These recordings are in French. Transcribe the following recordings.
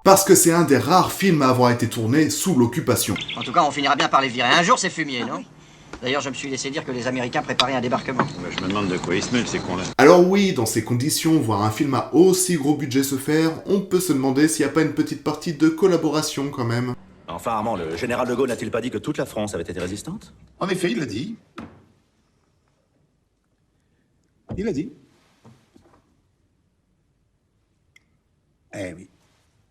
Parce que c'est un des rares films à avoir été tourné sous l'occupation. En tout cas, on finira bien par les virer un jour, ces fumiers, non? D'ailleurs, je me suis laissé dire que les Américains préparaient un débarquement. Je me demande de quoi ils se mêlent, ces cons-là. Alors oui, dans ces conditions, voir un film à aussi gros budget se faire, on peut se demander s'il n'y a pas une petite partie de collaboration quand même. Enfin, Armand, le général de Gaulle n'a-t-il pas dit que toute la France avait été résistante? En effet, il l'a dit. Il a dit. Eh oui.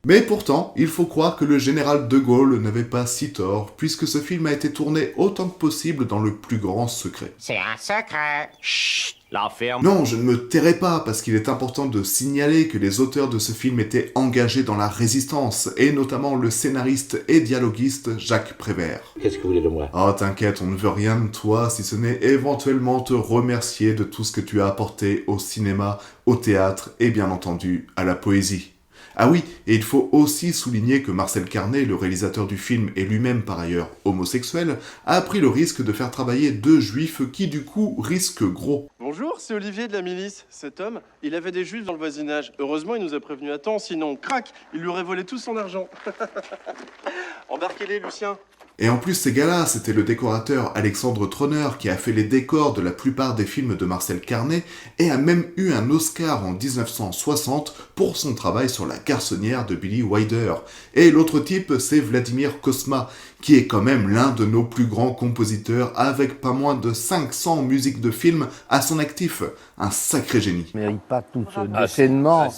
Mais pourtant, il faut croire que le général de Gaulle n'avait pas si tort, puisque ce film a été tourné autant que possible dans le plus grand secret. C'est un secret. Chut, la ferme. Non, je ne me tairai pas, parce qu'il est important de signaler que les auteurs de ce film étaient engagés dans la résistance, et notamment le scénariste et dialoguiste Jacques Prévert. Qu'est-ce que vous voulez de moi? Oh, t'inquiète, on ne veut rien de toi, si ce n'est éventuellement te remercier de tout ce que tu as apporté au cinéma, au théâtre, et bien entendu, à la poésie. Ah oui, et il faut aussi souligner que Marcel Carné, le réalisateur du film et lui-même par ailleurs homosexuel, a pris le risque de faire travailler 2 juifs qui du coup risquent gros. Bonjour, c'est Olivier de la milice. Cet homme, il avait des juifs dans le voisinage. Heureusement, il nous a prévenu à temps, sinon, crac, il lui aurait volé tout son argent. Embarquez-les, Lucien. Et en plus, ces gars-là, c'était le décorateur Alexandre Troner qui a fait les décors de la plupart des films de Marcel Carné et a même eu un Oscar en 1960 pour son travail sur La garçonnière de Billy Wilder. Et l'autre type, c'est Vladimir Kosma, qui est quand même l'un de nos plus grands compositeurs avec pas moins de 500 musiques de films à son actif. Un sacré génie. Je ne mérite pas tout ce déchaînement.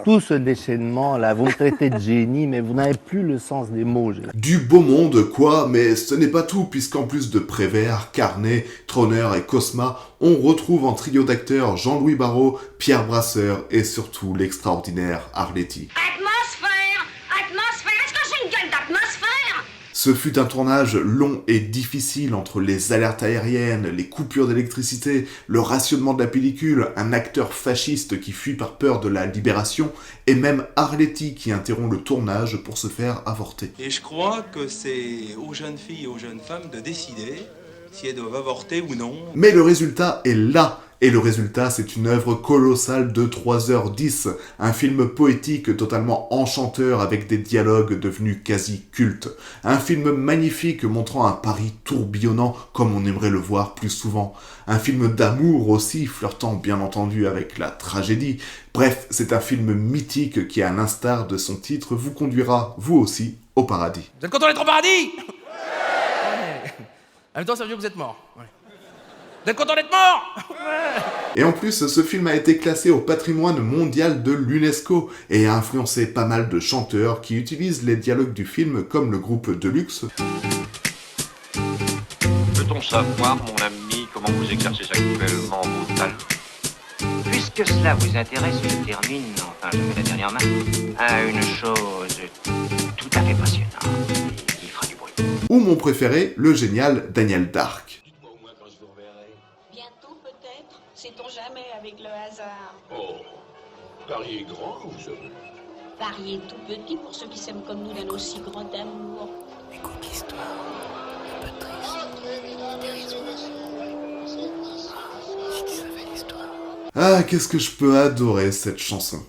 Tout ce déchaînement, là, vous me traitez de génie, mais vous n'avez plus le sens des mots. Du beau monde, quoi, mais ce n'est pas tout, puisqu'en plus de Prévert, Carné, Troner et Kosma, on retrouve en trio d'acteurs Jean-Louis Barrault, Pierre Brasseur et surtout l'extraordinaire Arletty. Atmosphère, est-ce que j'ai une gueule d'atmosphère? Ce fut un tournage long et difficile entre les alertes aériennes, les coupures d'électricité, le rationnement de la pellicule, un acteur fasciste qui fuit par peur de la libération, et même Arletty qui interrompt le tournage pour se faire avorter. Et je crois que c'est aux jeunes filles et aux jeunes femmes de décider si elles doivent avorter ou non. Mais le résultat est là. Et le résultat, c'est une œuvre colossale de 3h10, un film poétique totalement enchanteur avec des dialogues devenus quasi cultes, un film magnifique montrant un Paris tourbillonnant comme on aimerait le voir plus souvent, un film d'amour aussi, flirtant bien entendu avec la tragédie. Bref, c'est un film mythique qui, à l'instar de son titre, vous conduira, vous aussi, au paradis. Vous êtes content d'être au paradis? Ouais. En même temps, ça veut dire que vous êtes mort. Ouais. Vous êtes content d'être mort? Et en plus, ce film a été classé au patrimoine mondial de l'UNESCO et a influencé pas mal de chanteurs qui utilisent les dialogues du film comme le groupe Deluxe. Peut-on savoir, mon ami, comment vous exercez actuellement vos talents? Puisque cela vous intéresse, je termine, enfin je mets la dernière main, à une chose tout à fait passionnante et qui fera du bruit. Ou mon préféré, le génial Daniel Dark. Bientôt peut-être, sait-on jamais avec le hasard. Oh, Paris est grand, vous savez. Paris est tout petit pour ceux qui s'aiment comme nous d'un aussi grand amour. Écoute l'histoire, un peu triste. Si tu savais l'histoire. Ah, qu'est-ce que je peux adorer cette chanson.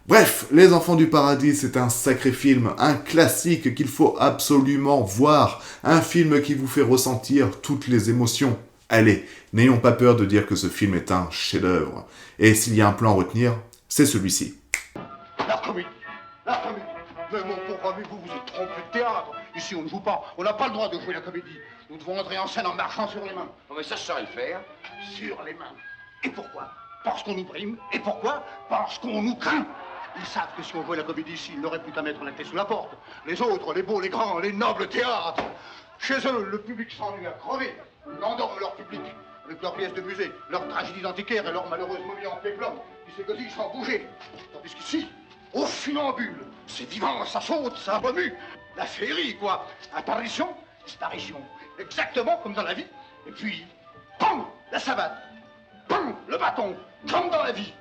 Bref, Les Enfants du Paradis, c'est un sacré film, un classique qu'il faut absolument voir, un film qui vous fait ressentir toutes les émotions. Allez, n'ayons pas peur de dire que ce film est un chef-d'œuvre. Et s'il y a un plan à retenir, c'est celui-ci. La comédie. Mais mon pauvre ami, vous êtes trompé de théâtre. Ici, on ne joue pas. On n'a pas le droit de jouer la comédie. Nous devons entrer en scène en marchant sur les mains. Non mais ça, je saurais le faire. Sur les mains. Et pourquoi? Parce qu'on nous brime. Et pourquoi? Parce qu'on nous craint. Ils savent que si on jouait la comédie ici, ils n'auraient plus qu'à mettre la clé sous la porte. Les autres, les beaux, les grands, les nobles théâtres. Chez eux, le public s'ennuie à crever. Ils endorment leur public. Avec leurs pièces de musée, leurs tragédies antiquaires et leurs malheureuses momies en péplum. Qui s'égosillent sans bouger. Tandis qu'ici, au funambule, c'est vivant, ça saute, ça remue. La féerie, quoi. Apparition, disparition. Exactement comme dans la vie. Et puis, PAM, la savate. PAM, le bâton. Comme dans la vie.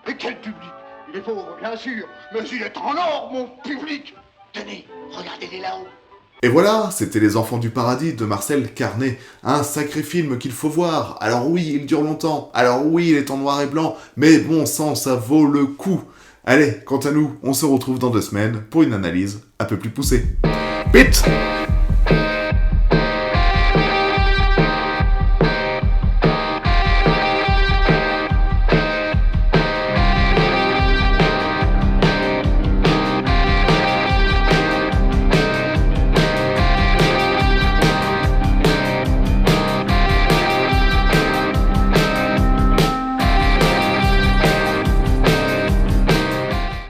Et quel public? Il est pauvre, bien sûr, mais il est en or, mon public. Tenez, regardez-les là-haut. Et voilà, c'était Les Enfants du Paradis de Marcel Carné, un sacré film qu'il faut voir. Alors oui, il dure longtemps, alors oui, il est en noir et blanc, mais bon sang, ça vaut le coup. Allez, quant à nous, on se retrouve dans 2 semaines pour une analyse un peu plus poussée. Pete!